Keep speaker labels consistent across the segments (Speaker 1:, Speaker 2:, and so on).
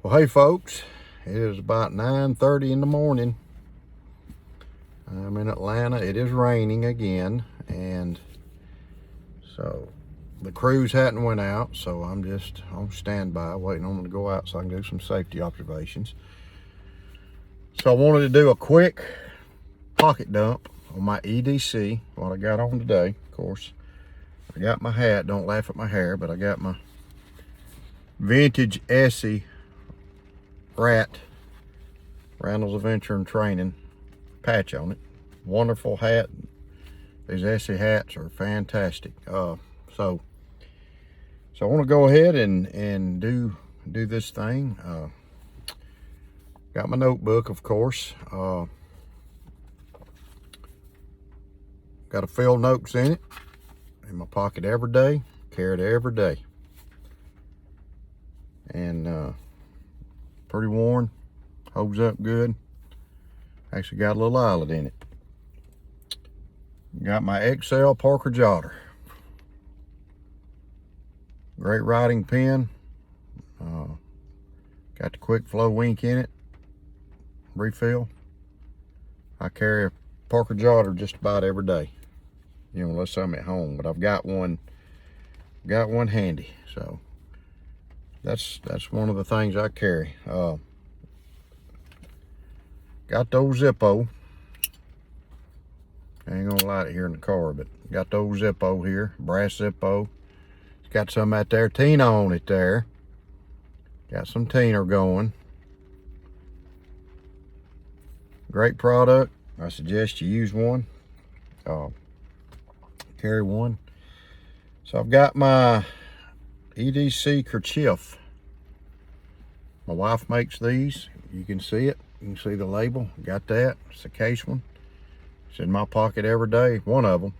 Speaker 1: Well, hey folks, it is about 9:30 in the morning. I'm in Atlanta. It is raining again, and so the crews hadn't went out, so I'm just on standby waiting on them to go out so I can do some safety observations. So I wanted to do a quick pocket dump on my EDC, what I got on today. Of course, I got my hat, don't laugh at my hair, but I got my vintage Essie Randall's Adventure and Training patch on it. Wonderful hat. These Essie hats are fantastic. So I want to go ahead and do this thing. Got my notebook, of course. Got to fill notes in it. In my pocket every day. Carry it every day. And pretty worn. Holds up good. Actually got a little eyelet in it. Got my XL Parker Jotter. Great writing pen. Got the quick flow ink in it. Refill. I carry a Parker Jotter just about every day. You know, unless I'm at home, but I've got one handy. So that's one of the things I carry. Got those Zippo. I ain't gonna light it here in the car, but got those Zippo here, brass Zippo. It's got some out there, Tina on it there. Got some Tina going. Great product. I suggest you use one. Carry one. So I've got my EDC kerchief. My wife makes these. You can see it. You can see the label. Got that. It's a case one. It's in my pocket every day. One of them.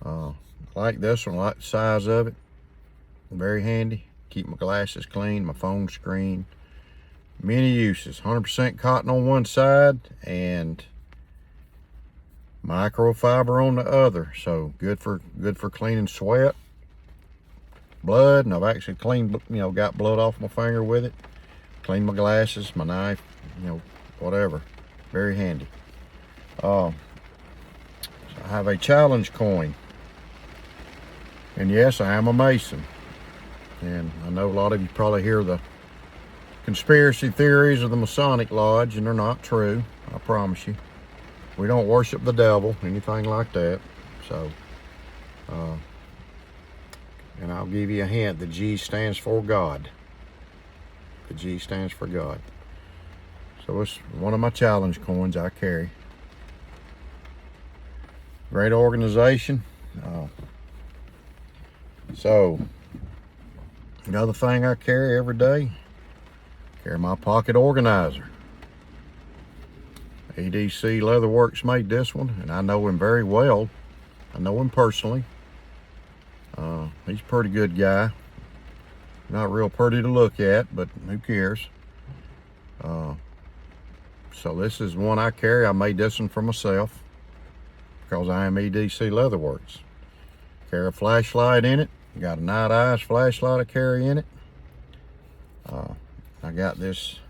Speaker 1: I like this one. I like the size of it. Very handy. Keep my glasses clean. My phone screen. Many uses. 100% cotton on one side and microfiber on the other. So good for cleaning sweat, blood, and I've actually cleaned, got blood off my finger with it. Clean my glasses, my knife, whatever. Very handy. So I have a challenge coin. And yes, I am a Mason. And I know a lot of you probably hear the conspiracy theories of the Masonic Lodge, and they're not true, I promise you. We don't worship the devil, anything like that. So, and I'll give you a hint, the G stands for God. The G stands for God. So it's one of my challenge coins I carry. Great organization. So another thing I carry every day, carry my pocket organizer. EDC Leatherworks made this one, and I know him very well. I know him personally. He's a pretty good guy. Not real pretty to look at, but who cares? So this is one I carry. I made this one for myself because I am EDC Leatherworks. Carry a flashlight in it. Got a night eyes flashlight I carry in it. I got this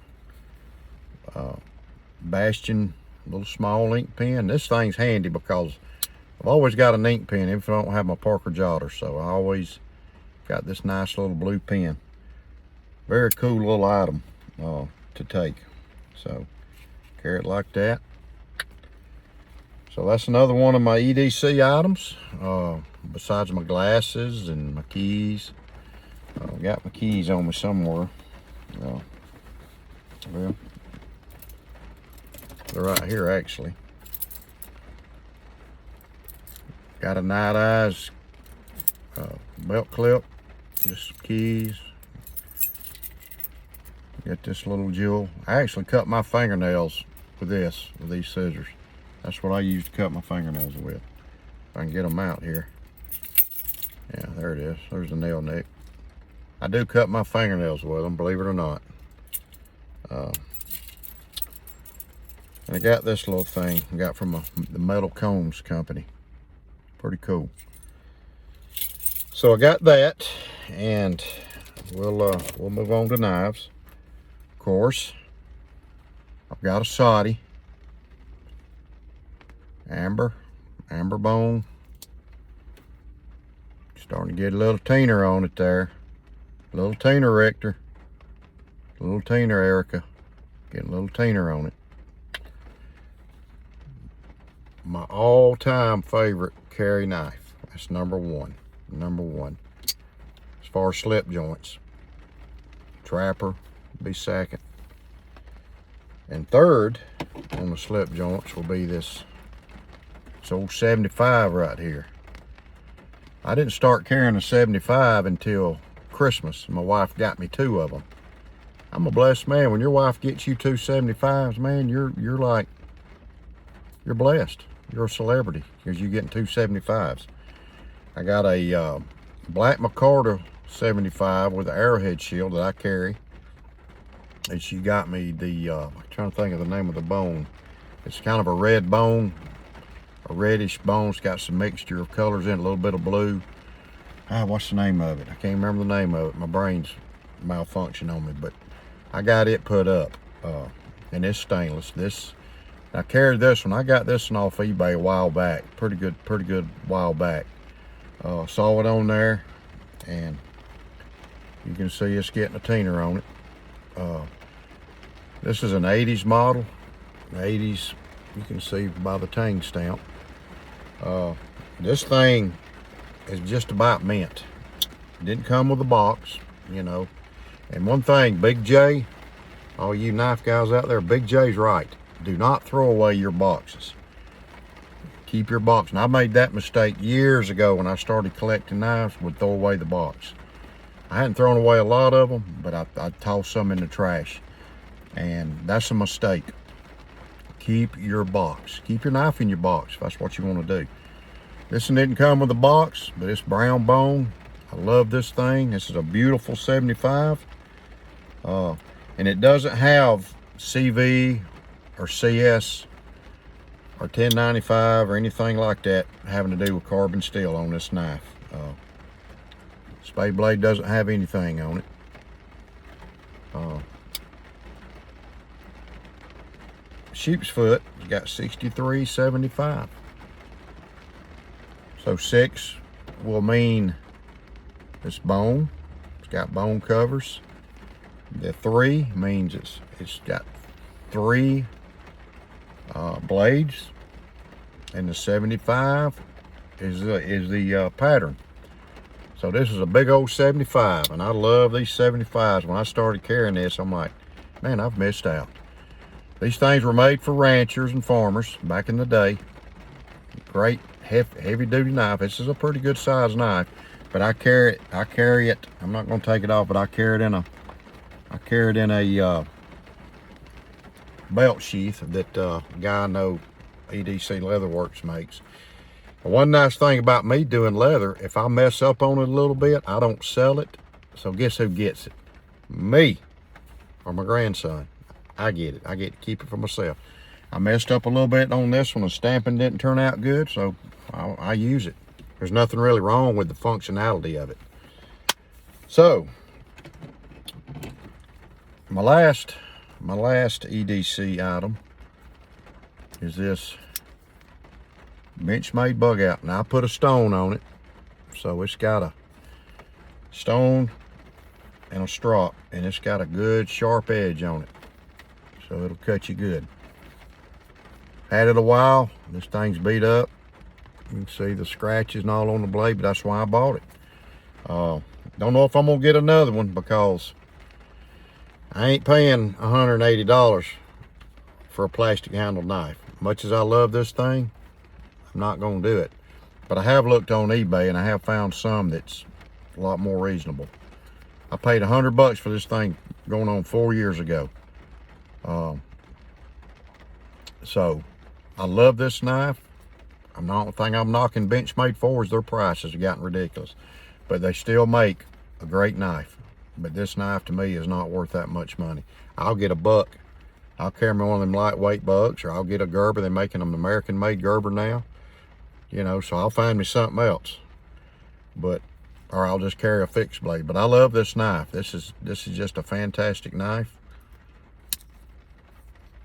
Speaker 1: Bastion little small ink pen. This thing's handy because I've always got an ink pen if I don't have my Parker Jotter, so I always got this nice little blue pen. Very cool little item to take. So carry it like that. So that's another one of my EDC items. Besides my glasses and my keys. I got my keys on me somewhere. Well, they're right here actually. Got a night eyes belt clip, just keys. Got this little jewel. I actually cut my fingernails with these scissors. That's what I use to cut my fingernails with. If I can get them out here. Yeah, there it is. There's the nail nick. I do cut my fingernails with them, believe it or not. And I got this little thing I got from the Metal Combs company. Pretty cool. So I got that, and we'll move on to knives. course, I've got a Saudi amber bone. Starting to get a little teener on it there. A little teener, Richter. A little teener, Erica. Getting a little teener on it. My all-time favorite carry knife. That's number one. Number one. As far as slip joints. Trapper will be second. And third on the slip joints will be this old 75 right here. I didn't start carrying a 75 until Christmas. My wife got me 2 of them. I'm a blessed man. When your wife gets you 2 75s, man, you're blessed. You're a celebrity because you're getting 2 75s. I got a black McCarter 75 with an arrowhead shield that I carry. And she got me the, I'm trying to think of the name of the bone. It's kind of a red bone, a reddish bone. It's got some mixture of colors in it, a little bit of blue. What's the name of it? I can't remember the name of it. My brain's malfunctioning on me, but I got it put up. And it's stainless. I carried this one. I got this one off eBay a while back. Pretty good while back. Saw it on there, and you can see it's getting a teener on it. This is an 80s model. 80s, you can see by the tang stamp. This thing is just about mint. It didn't come with a box, you know. And one thing, Big J, all you knife guys out there, Big J's right. Do not throw away your boxes. Keep your box. And I made that mistake years ago when I started collecting knives, would throw away the box. I hadn't thrown away a lot of them, but I tossed some in the trash. And that's a mistake. Keep your box. Keep your knife in your box if that's what you want to do. This one didn't come with a box, but it's brown bone. I love this thing. This is a beautiful 75. And it doesn't have CV or CS or 1095 or anything like that having to do with carbon steel on this knife. Spade blade doesn't have anything on it. Sheep's foot has got 63.75. So 6 will mean it's bone. It's got bone covers. The 3 means it's got 3 blades, and the 75 is the pattern. So this is a big old 75, and I love these 75s. When I started carrying this, I'm like, man, I've missed out. These things were made for ranchers and farmers back in the day. Great heavy duty knife. This is a pretty good size knife, but I carry it. I'm not going to take it off, but I carry it in a belt sheath that guy I know, EDC Leatherworks, makes. But one nice thing about me doing leather, if I mess up on it a little bit, I don't sell it. So guess who gets it? Me or my grandson. I get it. I get to keep it for myself. I messed up a little bit on this one. The stamping didn't turn out good, so I use it. There's nothing really wrong with the functionality of it. So my last EDC item is this Benchmade bug out. Now I put a stone on it, so it's got a stone and a strop, and it's got a good sharp edge on it, so it'll cut you good. Had it a while. This thing's beat up. You can see the scratches and all on the blade, but that's why I bought it. Don't know if I'm gonna get another one because I ain't paying $180 for a plastic handled knife. Much as I love this thing, I'm not gonna do it. But I have looked on eBay and I have found some that's a lot more reasonable. I paid $100 for this thing going on 4 years ago. So I love this knife. I'm not think I'm knocking Benchmade for is their prices have gotten ridiculous, but they still make a great knife. But this knife to me is not worth that much money. I'll get a buck. I'll carry me one of them lightweight bucks, or I'll get a Gerber. They're making them American made Gerber now, you know, so I'll find me something else. But or I'll just carry a fixed blade. But I love this knife. This is just a fantastic knife.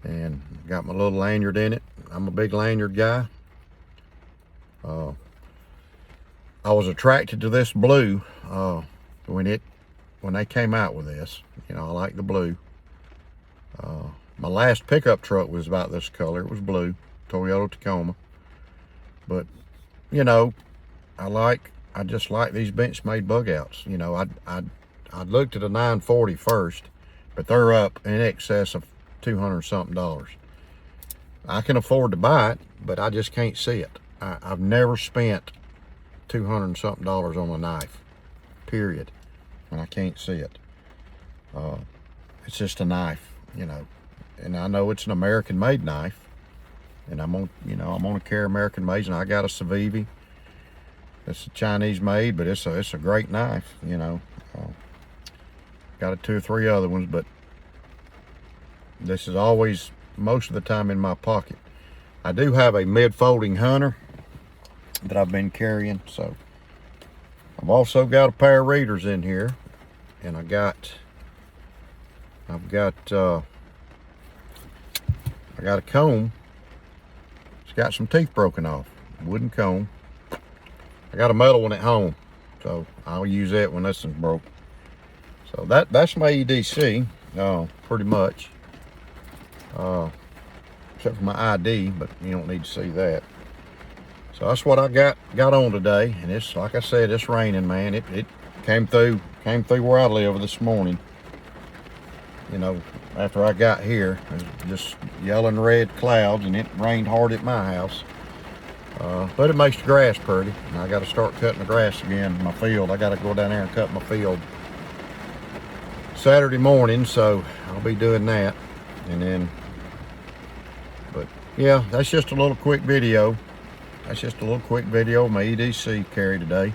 Speaker 1: and got my little lanyard in it. I'm a big lanyard guy. I was attracted to this blue when they came out with this. You know, I like the blue. My last pickup truck was about this color. It was blue, Toyota Tacoma. But you know, I just like these Benchmade bug outs. You know, I looked at a 940 first, but they're up in excess of $200 something. I can afford to buy it, but I just can't see it. I've never spent $200 something on a knife, period, and I can't see it. It's just a knife, you know, and I know it's an American-made knife, and I'm gonna carry American-made, and I got a Civivi. It's a Chinese-made, but it's a great knife, you know. Got 2 or 3 other ones, but this is always, most of the time, in my pocket. I do have a mid-folding hunter that I've been carrying, so I've also got a pair of readers in here, and I've got a comb. It's got some teeth broken off, wooden comb. I got a metal one at home, so I'll use that when this one's broke. So that's my EDC, pretty much. Except for my ID, but you don't need to see that. So that's what I got on today, and it's, like I said, it's raining, man. It came through where I live this morning. You know, after I got here, it was just yellow and red clouds, and it rained hard at my house. But it makes the grass pretty, and I got to start cutting the grass again in my field. I got to go down there and cut my field Saturday morning, so I'll be doing that. And then, but yeah, that's just a little quick video. That's just a little quick video of my EDC carry today.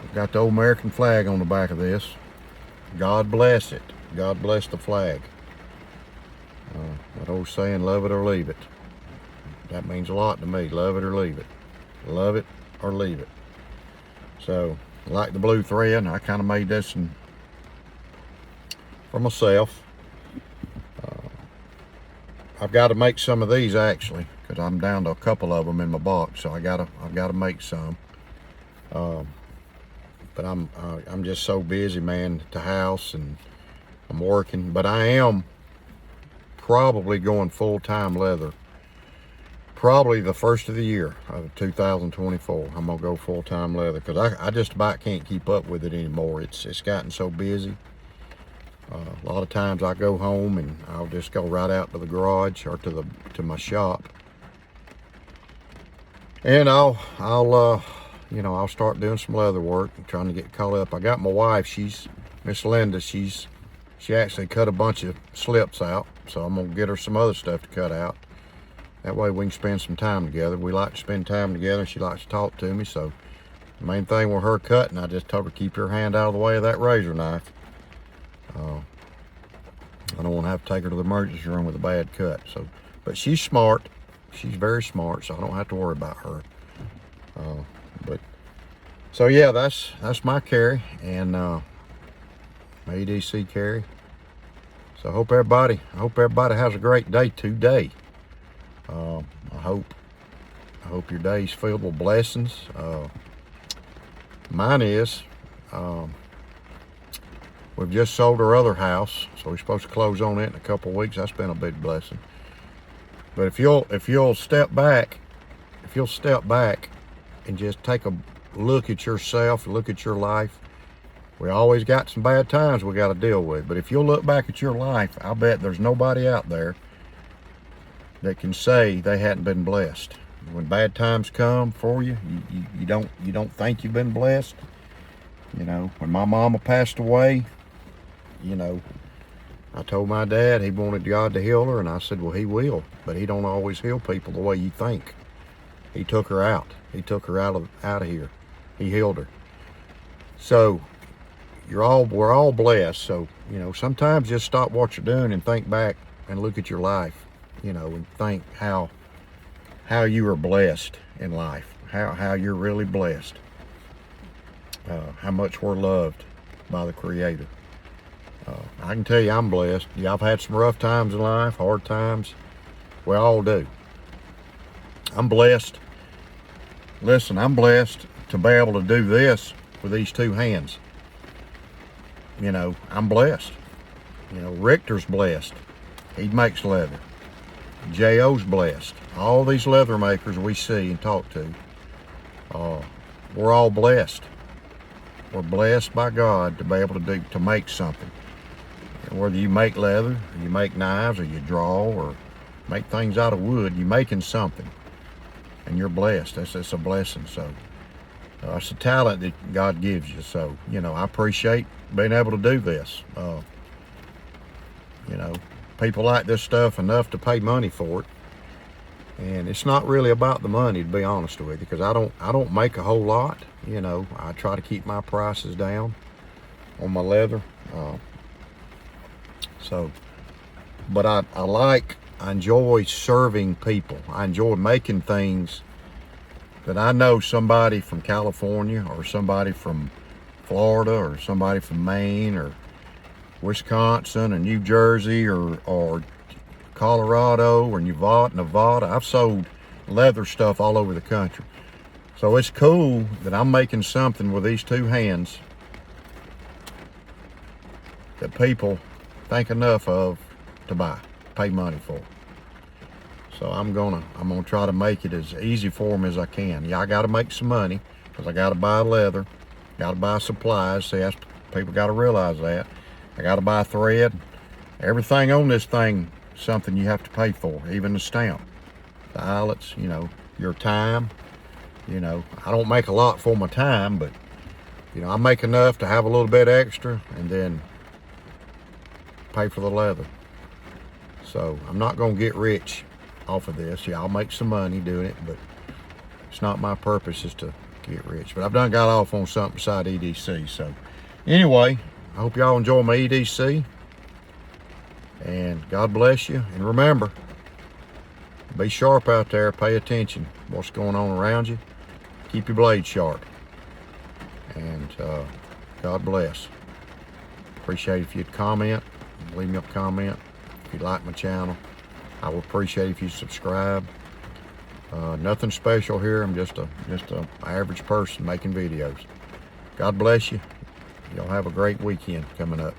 Speaker 1: I've got the old American flag on the back of this. God bless it. God bless the flag. That old saying, love it or leave it. That means a lot to me. Love it or leave it. Love it or leave it. So, like the blue thread, I kind of made this one for myself. I've got to make some of these actually, because I'm down to a couple of them in my box, so I've got to make some. But I'm just so busy, man, at the house, and I'm working. But I am probably going full-time leather. Probably the first of the year of 2024, I'm gonna go full-time leather, because I just about can't keep up with it anymore. It's gotten so busy. A lot of times I go home and I'll just go right out to the garage or to my shop, and I'll start doing some leather work and trying to get caught up. I got my wife, she's Miss Linda. She actually cut a bunch of slips out, so I'm gonna get her some other stuff to cut out. That way we can spend some time together. We like to spend time together. She likes to talk to me, so the main thing with her cutting, I just told her keep your hand out of the way of that razor knife. I don't want to have to take her to the emergency room with a bad cut. So, but she's smart. She's very smart, so I don't have to worry about her. So yeah, that's my carry, and my EDC carry. So I hope everybody has a great day today. I hope your day's filled with blessings. Mine is. We've just sold our other house, so we're supposed to close on it in a couple of weeks. That's been a big blessing. But if you'll step back and just take a look at yourself, look at your life. We always got some bad times we got to deal with, but if you'll look back at your life, I bet there's nobody out there that can say they hadn't been blessed. When bad times come for you, you don't think you've been blessed. You know, when my mama passed away, you know, I told my dad he wanted God to heal her, and I said, well, he will, but he don't always heal people the way you think. He took her out. He took her out of here. He healed her. So we're all blessed. So, you know, sometimes just stop what you're doing and think back and look at your life, you know, and think how you are blessed in life, how you're really blessed, how much we're loved by the Creator. I can tell you I'm blessed. Yeah, I've had some rough times in life, hard times. We all do. I'm blessed. Listen, I'm blessed to be able to do this with these two hands. You know, I'm blessed. You know, Richter's blessed. He makes leather. J.O.'s blessed. All these leather makers we see and talk to, we're all blessed. We're blessed by God to be able to make something. And whether you make leather, or you make knives, or you draw, or make things out of wood, you're making something. And you're blessed. That's a blessing. So it's a talent that God gives you. So, you know, I appreciate being able to do this. You know, people like this stuff enough to pay money for it. And it's not really about the money, to be honest with you, because I don't make a whole lot. You know, I try to keep my prices down on my leather. But I enjoy serving people. I enjoy making things that I know somebody from California or somebody from Florida or somebody from Maine or Wisconsin or New Jersey or Colorado or Nevada. I've sold leather stuff all over the country. So it's cool that I'm making something with these two hands that people think enough of to pay money for. So I'm gonna try to make it as easy for them as I can. Yeah, I gotta make some money because I gotta buy leather, gotta buy supplies. See, people gotta realize that. I gotta buy thread. Everything on this thing, something you have to pay for, even the stamp, the eyelets, you know, your time. You know, I don't make a lot for my time, but you know, I make enough to have a little bit extra and then pay for the leather. So I'm not gonna get rich off of this. Yeah, I'll make some money doing it, but it's not my purpose is to get rich. But I've done got off on something beside EDC. So anyway, I hope y'all enjoy my EDC. And God bless you. And remember, be sharp out there. Pay attention what's going on around you. Keep your blade sharp. And God bless. Appreciate if you'd comment. Leave me a comment. If you like my channel, I would appreciate if you subscribe. Nothing special here. I'm just a average person making videos. God bless you. Y'all have a great weekend coming up.